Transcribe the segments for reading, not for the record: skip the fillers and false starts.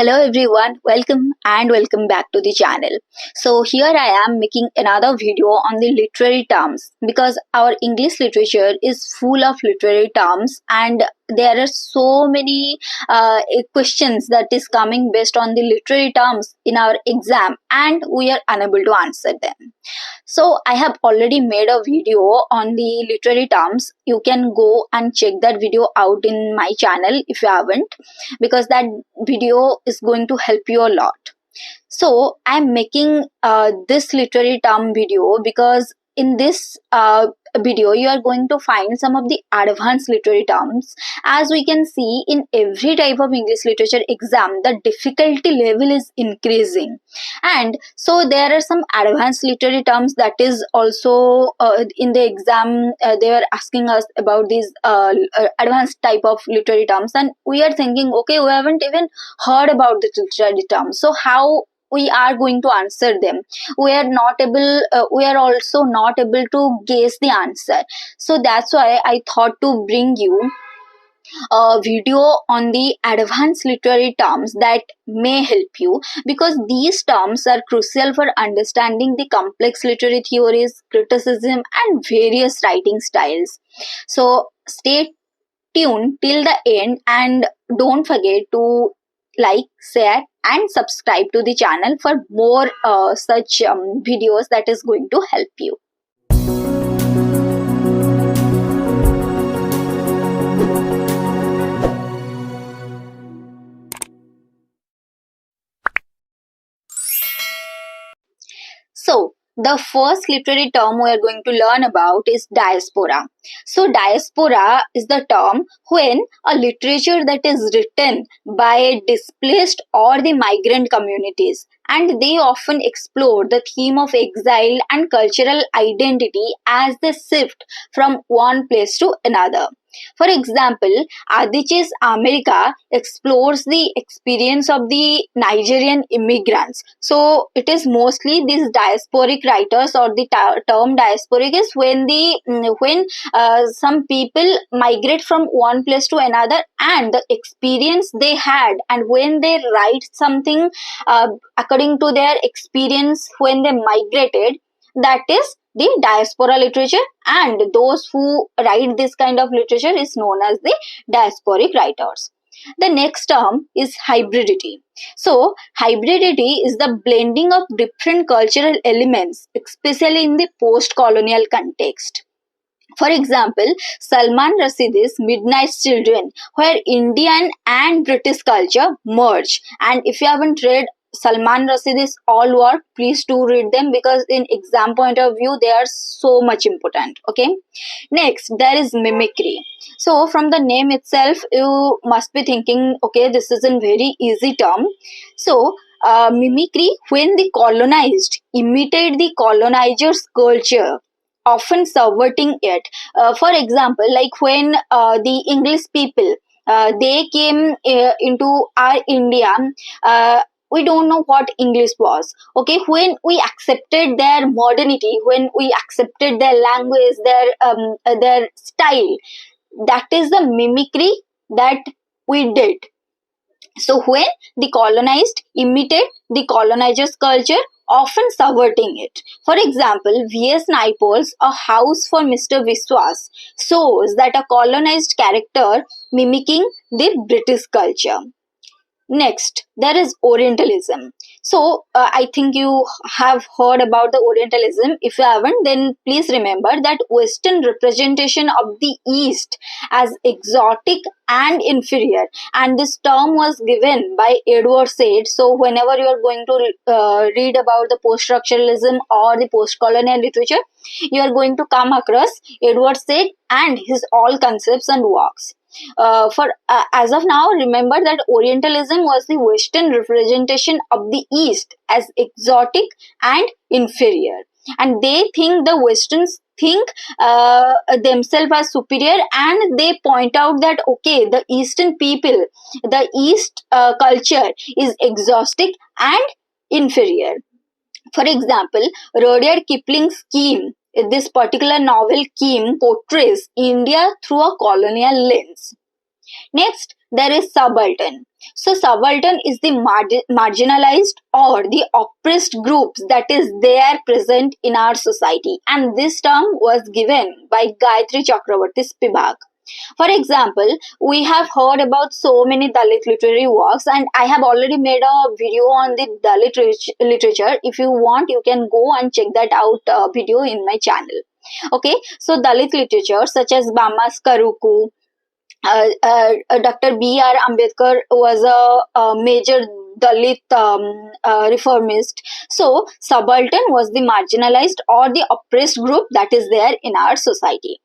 Hello everyone, welcome back to the channel. So here I am making another video on the literary terms because our English literature is full of literary terms and there are so many questions that is coming based on the literary terms in our exam and we are unable to answer them. So I have already made a video on the literary terms. You can go and check that video out in my channel if you haven't, because that video is going to help you a lot. So I'm making this literary term video because in this video you are going to find some of the advanced literary terms. As we can see, in every type of English literature exam the difficulty level is increasing, and so there are some advanced literary terms that is also in the exam. They were asking us about these advanced type of literary terms, and we are thinking, okay, we haven't even heard about the literary terms, so how we are going to answer them? We are also not able to guess the answer. So that's why I thought to bring you a video on the advanced literary terms that may help you, because these terms are crucial for understanding the complex literary theories, criticism and various writing styles. So stay tuned till the end and don't forget to like, share and subscribe to the channel for more such videos that is going to help you. So the first literary term we are going to learn about is diaspora. So diaspora is the term when a literature that is written by displaced or the migrant communities, and they often explore the theme of exile and cultural identity as they shift from one place to another. For example, Adichie's America explores the experience of the Nigerian immigrants. So it is mostly these diasporic writers, or the term diasporic is when some people migrate from one place to another and the experience they had, and when they write something according to their experience when they migrated, that is the diaspora literature, and those who write this kind of literature is known as the diasporic writers. The next term is hybridity. So hybridity is the blending of different cultural elements, especially in the post-colonial context. For example, Salman Rushdie's Midnight Children, where Indian and British culture merge. And if you haven't read Salman Rushdie's all work, please do read them, because in exam point of view they are so much important. Okay. Next, there is mimicry. So from the name itself you must be thinking, okay, this is a very easy term. So mimicry, when the colonized imitate the colonizer's culture, often subverting it. For example, like when the English people they came into our India, we don't know what English was. Okay, when we accepted their modernity, when we accepted their language, their style, that is the mimicry that we did. So when the colonized imitate the colonizer's culture, often subverting it. For example, V.S. Naipaul's A House for Mr. Viswas shows that a colonized character mimicking the British culture. Next, there is Orientalism. So, I think you have heard about the Orientalism. If you haven't, then please remember that Western representation of the East as exotic and inferior. And this term was given by Edward Said. So, whenever you are going to read about the post-structuralism or the post-colonial literature, you are going to come across Edward Said and his all concepts and works. As of now, remember that Orientalism was the Western representation of the East as exotic and inferior, and they think the Westerns think themselves as superior, and they point out that okay, the Eastern people, the East culture is exotic and inferior. For example, Rudyard Kipling's Kim, this particular novel Kim, portrays India through a colonial lens. Next, there is subaltern. So subaltern is the marginalized or the oppressed groups that is there present in our society, and this term was given by Gayatri Chakravarti Spivak. For example, we have heard about so many Dalit literary works, and I have already made a video on the Dalit literature. If you want, you can go and check that out video in my channel. Okay, so Dalit literature such as Bama's Karuku, Dr. B.R. Ambedkar was a major Dalit reformist. So, subaltern was the marginalized or the oppressed group that is there in our society.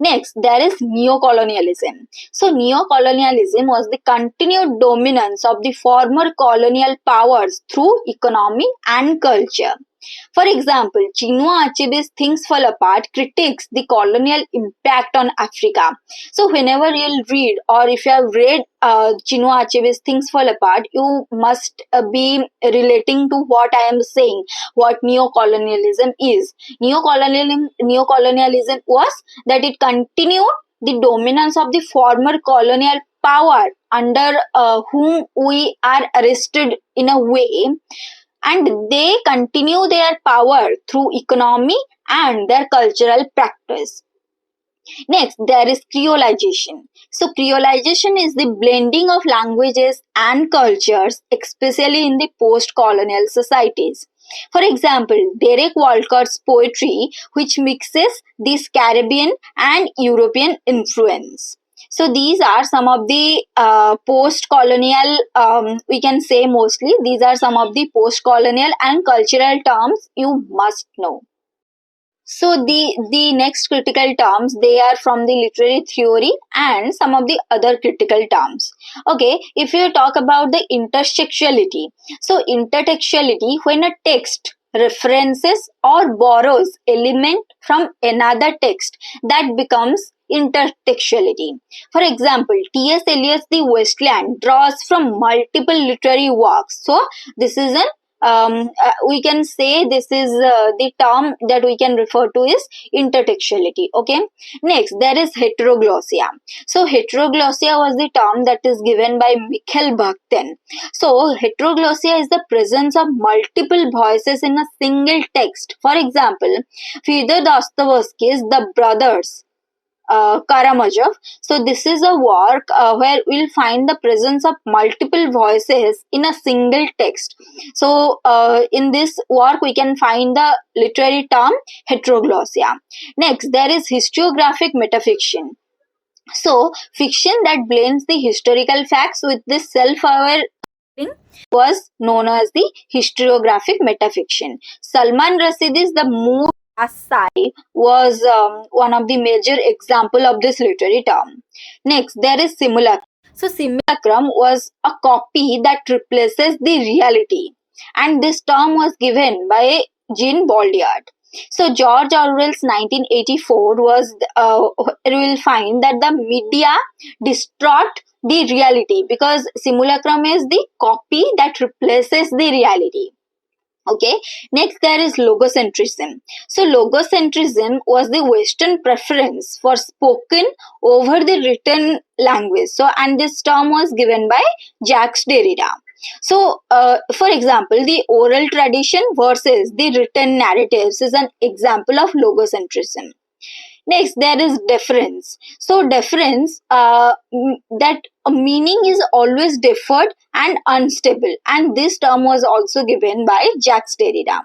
Next, there is neocolonialism. So, neocolonialism was the continued dominance of the former colonial powers through economy and culture. For example, Chinua Achebe's Things Fall Apart critiques the colonial impact on Africa. So, whenever you'll read, or if you have read Chinua Achebe's Things Fall Apart, you must be relating to what I am saying, what neocolonialism is. Neocolonialism was that it continued the dominance of the former colonial power under whom we are arrested in a way, and they continue their power through economy and their cultural practice. Next, there is creolization. So, creolization is the blending of languages and cultures, especially in the post-colonial societies. For example, Derek Walcott's poetry, which mixes this Caribbean and European influence. So these are some of the post-colonial, we can say mostly, these are some of the post-colonial and cultural terms you must know. So the next critical terms, they are from the literary theory and some of the other critical terms. Okay, if you talk about the intertextuality. So intertextuality, when a text references or borrows element from another text, that becomes intertextuality. For example, T.S. Eliot's The Wasteland draws from multiple literary works. So this is an we can say this is the term that we can refer to is intertextuality. Okay, next there is heteroglossia. So heteroglossia was the term that is given by Mikhail Bakhtin. So heteroglossia is the presence of multiple voices in a single text. For example, Fyodor Dostoevsky's The Brothers Karamazov. So this is a work where we'll find the presence of multiple voices in a single text. So in this work we can find the literary term heteroglossia. Next, there is historiographic metafiction. So fiction that blends the historical facts with the self-aware was known as the historiographic metafiction. Salman Rushdie's The Moon Asai was one of the major example of this literary term. Next, there is simulacrum. So simulacrum was a copy that replaces the reality, and this term was given by Jean Baudrillard. So George Orwell's 1984 was you will find that the media distort the reality, because simulacrum is the copy that replaces the reality. Okay, next there is logocentrism. So logocentrism was the Western preference for spoken over the written language. So, and this term was given by Jacques Derrida. So, for example, the oral tradition versus the written narratives is an example of logocentrism. Next, there is deference. So, deference, that a meaning is always deferred and unstable. And this term was also given by Jacques Derrida.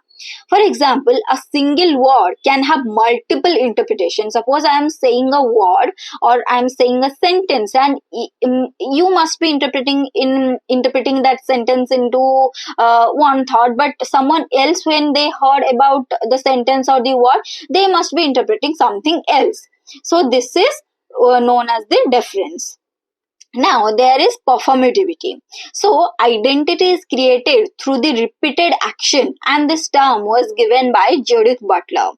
For example, a single word can have multiple interpretations. Suppose I am saying a word or I am saying a sentence, and you must be interpreting that sentence into one thought, but someone else, when they heard about the sentence or the word, they must be interpreting something else. So this is known as the deference. Now, there is performativity. So, identity is created through the repeated action, and this term was given by Judith Butler.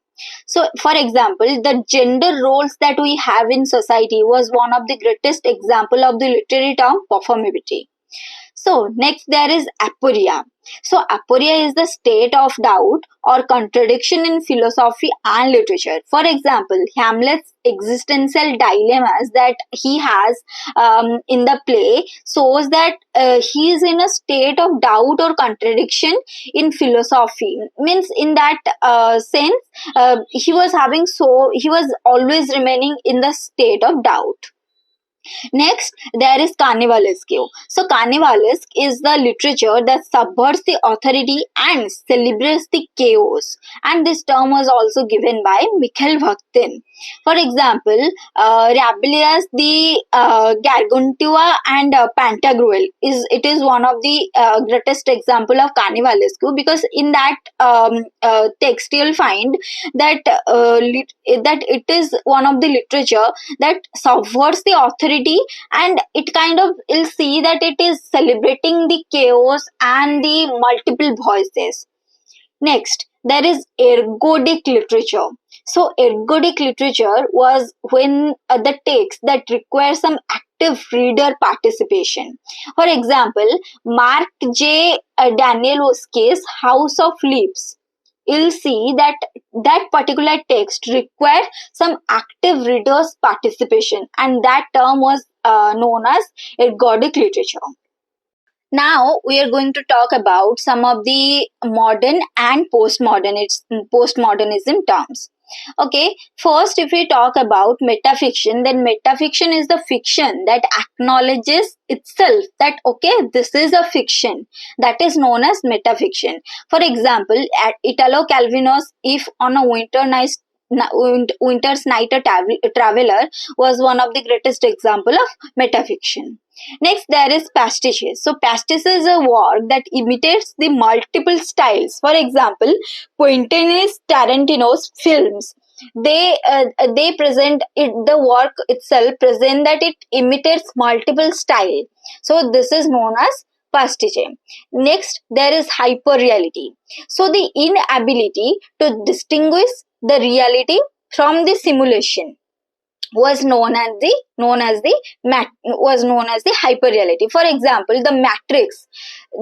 So, for example, the gender roles that we have in society was one of the greatest example of the literary term performativity. So, next there is aporia. So aporia is the state of doubt or contradiction in philosophy and literature. For example, Hamlet's existential dilemmas that he has in the play shows that he is in a state of doubt or contradiction in philosophy. Means in that sense, he was always remaining in the state of doubt. Next, there is carnivalesque. So, carnivalesque is the literature that subverts the authority and celebrates the chaos. And this term was also given by Mikhail Bakhtin. For example, Rabelais, the Gargantua and Pantagruel is one of the greatest example of carnivalesque, because in that text you'll find that that it is one of the literature that subverts the authority, and it kind of you'll see that it is celebrating the chaos and the multiple voices. Next, there is ergodic literature. So, ergodic literature was when the text that requires some active reader participation. For example, Mark J. Danielewski's House of Leaves. You'll see that that particular text required some active reader's participation, and that term was known as ergodic literature. Now we are going to talk about some of the modern and postmodernism terms. Okay, first, if we talk about metafiction, then metafiction is the fiction that acknowledges itself that okay, this is a fiction, that is known as metafiction. For example, at Italo Calvino's If on a Winter's Night a Traveler was one of the greatest example of metafiction. Next, there is pastiches. So, pastiche is a work that imitates the multiple styles. For example, Quentin Tarantino's films. They present it, the work itself present that it imitates multiple style. So, this is known as pastiche. Next, there is hyperreality. So, the inability to distinguish the reality from the simulation was known as the hyperreality. For example, the Matrix.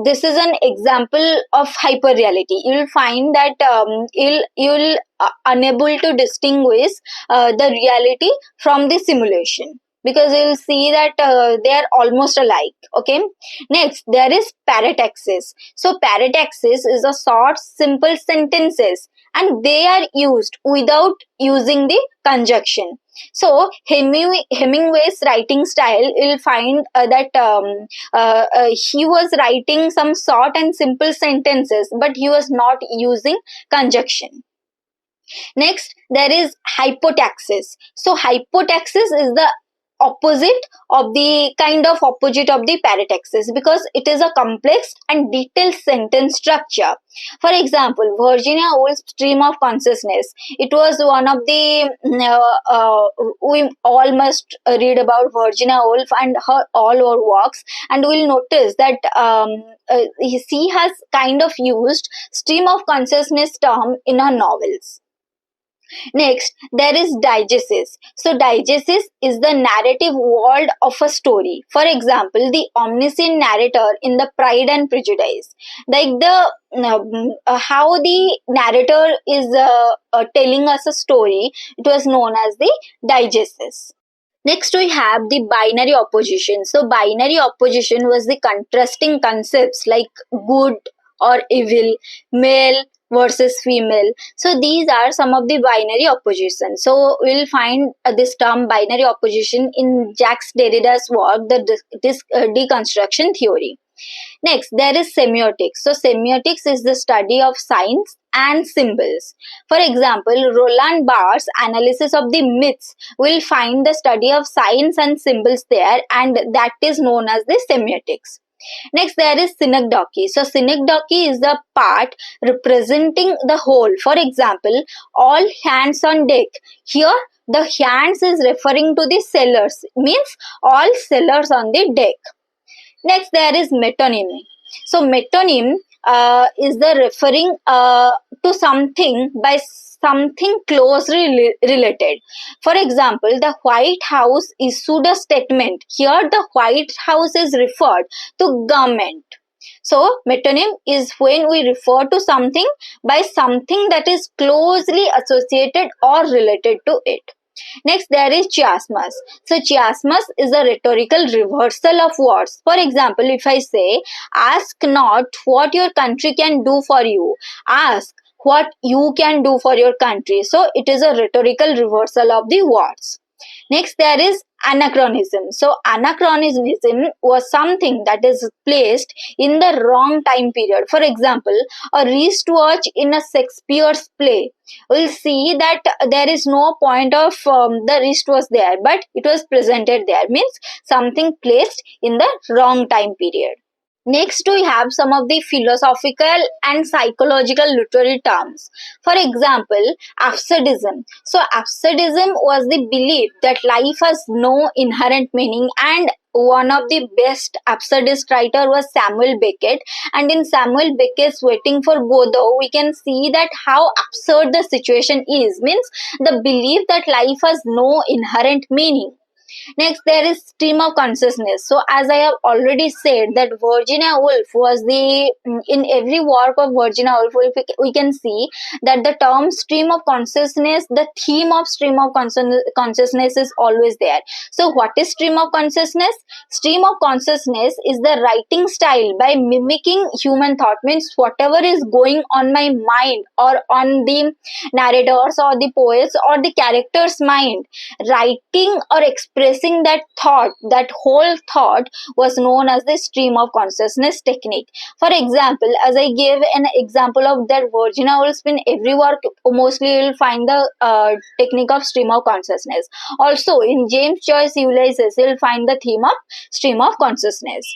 This is an example of hyperreality. You'll find that you'll unable to distinguish the reality from the simulation, because you'll see that they are almost alike. Okay. Next, there is parataxis. So parataxis is a short, simple sentences, and they are used without using the conjunction. So Hemingway's writing style, you'll find that he was writing some short and simple sentences, but he was not using conjunction. Next, there is hypotaxis. So hypotaxis is the opposite of the parataxis, because it is a complex and detailed sentence structure. For example, Virginia Woolf's Stream of Consciousness. It was one of the we all must read about Virginia Woolf and all her works, and we'll notice that she has kind of used stream of consciousness term in her novels. Next, there is diegesis. So, diegesis is the narrative world of a story. For example, the omniscient narrator in the Pride and Prejudice. Like the how the narrator is telling us a story, it was known as the diegesis. Next, we have the binary opposition. So, binary opposition was the contrasting concepts like good or evil, male versus female. So, these are some of the binary opposition. So, we'll find this term binary opposition in Jacques Derrida's work, the deconstruction theory. Next, there is semiotics. So, semiotics is the study of signs and symbols. For example, Roland Barthes' analysis of the myths will find the study of signs and symbols there, and that is known as the semiotics. Next, there is synecdoche. So, synecdoche is the part representing the whole. For example, all hands on deck. Here, the hands is referring to the sailors, means all sailors on the deck. Next, there is metonym. So, metonym is the referring to something by something closely related. For example, the White House issued a statement. Here, the White House is referred to government. So metonym is when we refer to something by something that is closely associated or related to it. Next, there is chiasmus. So, chiasmus is a rhetorical reversal of words. For example, if I say, ask not what your country can do for you, ask what you can do for your country. So, it is a rhetorical reversal of the words. Next, there is anachronism. So, anachronism was something that is placed in the wrong time period. For example, a wristwatch in a Shakespeare's play. We'll see that there is no point of the wrist was there, but it was presented there. Means something placed in the wrong time period. Next, we have some of the philosophical and psychological literary terms. For example, absurdism. So, absurdism was the belief that life has no inherent meaning, and one of the best absurdist writer was Samuel Beckett. And in Samuel Beckett's Waiting for Godot, we can see that how absurd the situation is. Means the belief that life has no inherent meaning. Next, there is stream of consciousness. So, as I have already said, that Virginia Woolf was in every work of Virginia Woolf, we can see that the term stream of consciousness, the theme of stream of consciousness is always there. So, what is stream of consciousness? Stream of consciousness is the writing style by mimicking human thought. Means whatever is going on my mind or on the narrators or the poets or the character's mind, writing or expressing that thought, that whole thought was known as the stream of consciousness technique. For example, as I gave an example of that Virginia Woolf, in every work mostly you will find the technique of stream of consciousness. Also in James Joyce Ulysses you will find the theme of stream of consciousness.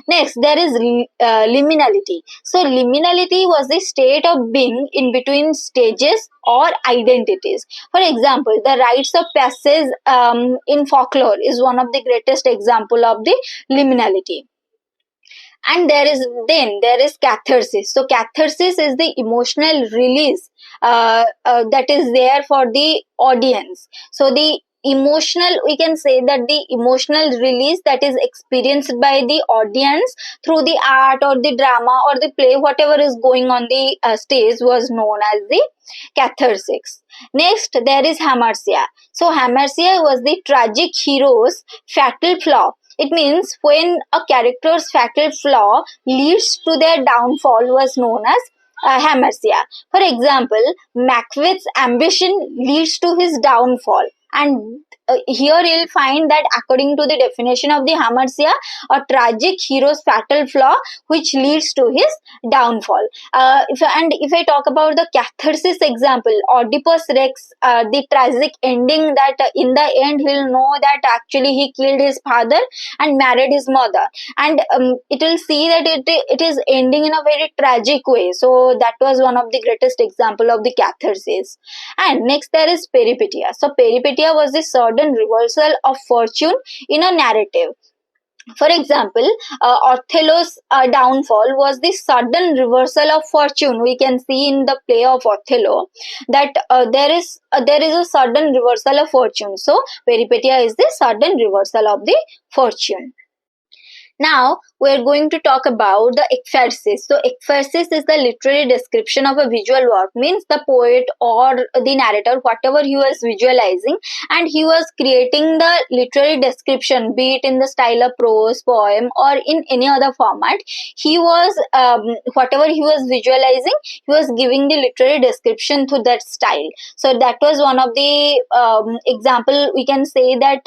Next, there is liminality. So liminality was the state of being in between stages or identities. For example, the rites of passage in folklore is one of the greatest example of the liminality. And there is catharsis. So catharsis is the emotional release that is there for the audience. So the emotional, we can say that the emotional release that is experienced by the audience through the art or the drama or the play, whatever is going on the stage, was known as the catharsis. Next, there is hamartia. So hamartia was the tragic hero's fatal flaw. It means when a character's fatal flaw leads to their downfall was known as hamartia. For example, Macbeth's ambition leads to his downfall. And here you'll find that according to the definition of the hamartia, a tragic hero's fatal flaw which leads to his downfall. If I talk about the catharsis example, Oedipus Rex, the tragic ending that in the end he'll know that actually he killed his father and married his mother, and it will see that it is ending in a very tragic way. So that was one of the greatest example of the catharsis. And next, there is peripeteia. So peripeteia was the sudden reversal of fortune in a narrative. For example, Othello's downfall was the sudden reversal of fortune. We can see in the play of Othello that there is a sudden reversal of fortune. So peripeteia is the sudden reversal of the fortune. Now, we are going to talk about the ekphasis. So, ekphasis is the literary description of a visual work, means the poet or the narrator, whatever he was visualizing, and he was creating the literary description, be it in the style of prose, poem, or in any other format. He was, whatever he was visualizing, he was giving the literary description to that style. So, that was one of the example. We can say that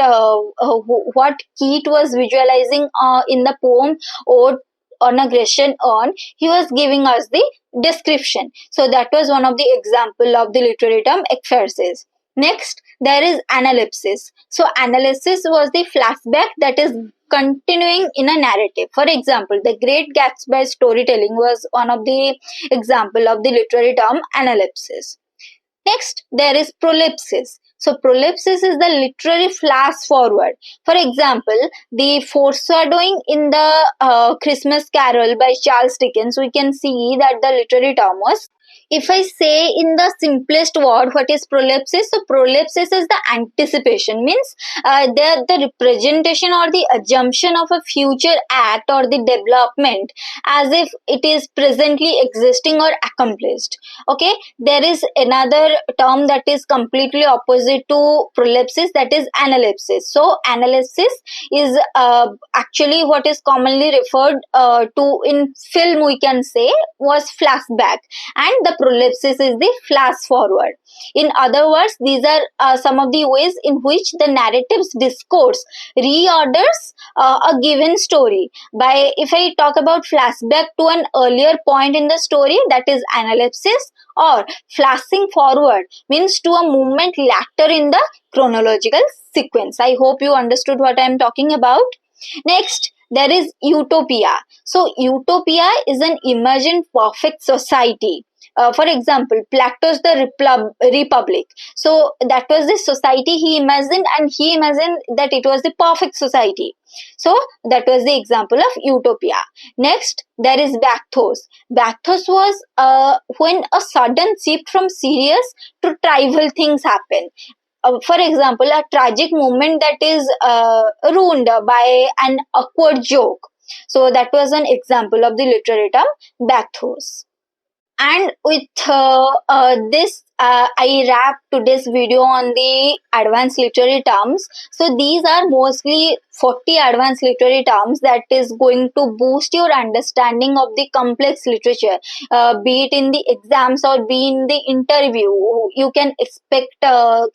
what Keats was visualizing in the poem Ode on Aggression on, he was giving us the description. So that was one of the example of the literary term ekphasis. Next, there is analepsis. So analysis was the flashback that is continuing in a narrative. For example, The Great Gatsby storytelling was one of the example of the literary term analepsis. Next, there is prolepsis. So, prolepsis is the literary flash forward. For example, the foreshadowing in the Christmas Carol by Charles Dickens, we can see that the literary term was If I say in the simplest word what is prolepsis, so prolepsis is the anticipation, means the representation or the assumption of a future act or the development as if it is presently existing or accomplished. Okay, there is another term that is completely opposite to prolepsis, that is analepsis. So analepsis is actually what is commonly referred to in film, we can say, was flashback, and the prolepsis is the flash forward. In other words, these are some of the ways in which the narrative's discourse reorders a given story. By, if I talk about flashback to an earlier point in the story, that is analepsis, or flashing forward means to a movement later in the chronological sequence. I hope you understood what I am talking about. Next, there is utopia. So utopia is an imagined perfect society. For example, Plato's the Republic. So that was the society he imagined, and he imagined that it was the perfect society. So that was the example of utopia. Next, there is Bathos. Bathos was when a sudden shift from serious to trivial things happen. For example, a tragic moment that is ruined by an awkward joke. So that was an example of the literary term Bathos. And with this, I wrap today's video on the advanced literary terms. So these are mostly 40 advanced literary terms that is going to boost your understanding of the complex literature, be it in the exams or be in the interview. You can expect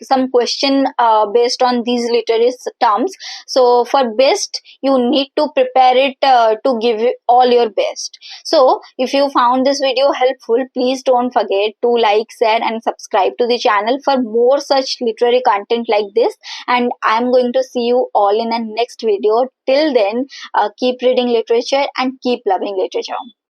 some question based on these literary terms. So for best, you need to prepare it to give it all your best. So if you found this video helpful, please don't forget to like, share and subscribe to the channel for more such literary content like this. And I'm going to see you all in the next video. Till then, keep reading literature and keep loving literature.